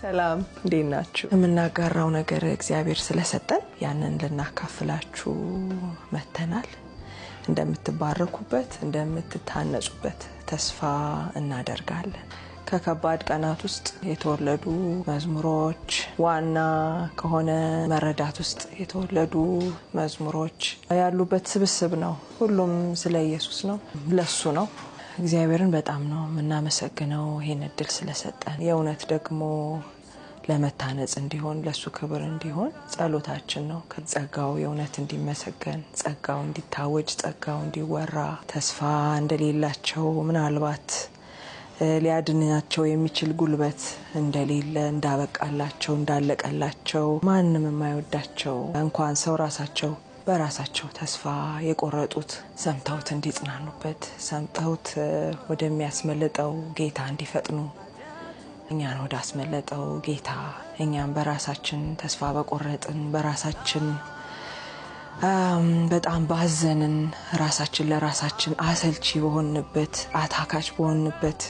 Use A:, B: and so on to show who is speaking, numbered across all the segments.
A: ሰላም እንዴት ናችሁ? የምናጋራው ነገር እግዚአብሔር ስለሰጠን ያንን ልናካፍላችሁ መተናል። እንደምትባረኩበት እንደምትታነጹበት ተስፋ እናደርጋለን። ከከባድ ቀናት ውስጥ የተወለዱ መዝሙሮች ዋና ከሆነ መረዳት ውስጥ የተወለዱ መዝሙሮች ያሉበት ስብስብ ነው። ሁሉም ስለ ኢየሱስ ነው፣ ለሱ ነው። እግዚአብሔርን በጣም ነው እናመሰግነው ይሄን እድል ስለሰጠን። የእውነት ደግሞ ለመታነጽ እንዲሆን ለሱ ክብር እንዲሆን ጸሎታችን ነው። ከጸጋው የእውነት እንዲመሰገን፣ ጸጋው እንዲታወጅ፣ ጸጋው እንዲወራ፣ ተስፋ እንደሌላቸው ምናልባት ሊያድናቸው የሚችል ጉልበት እንደሌለ፣ እንዳበቃላቸው፣ እንዳለቀላቸው ማንንም የማይወዳቸው እንኳን ሰው ራሳቸው በራሳቸው ተስፋ የቆረጡት ሰምተውት እንዲጽናኑበት፣ ሰምተውት ወደሚያስመልጠው ጌታ እንዲፈጥኑ፣ እኛን ወደ አስመለጠው ጌታ እኛም በራሳችን ተስፋ በቆረጥን በራሳችን በጣም ባዘንን ራሳችን ለራሳችን አሰልቺ በሆንበት አታካች በሆንበት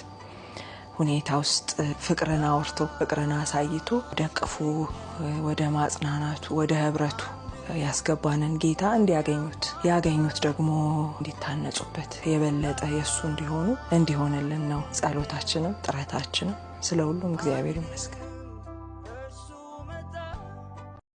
A: ሁኔታ ውስጥ ፍቅርን አውርቶ ፍቅርን አሳይቶ ደቅፉ ወደ ማጽናናቱ ወደ ህብረቱ ያስገባንን ጌታ ያገኙት ደግሞ እንዲታነጹበት የበለጠ የሱ እንዲሆንልን ነው ጸሎታችንም ጥረታችንም። ስለ ሁሉም እግዚአብሔር ይመስገን።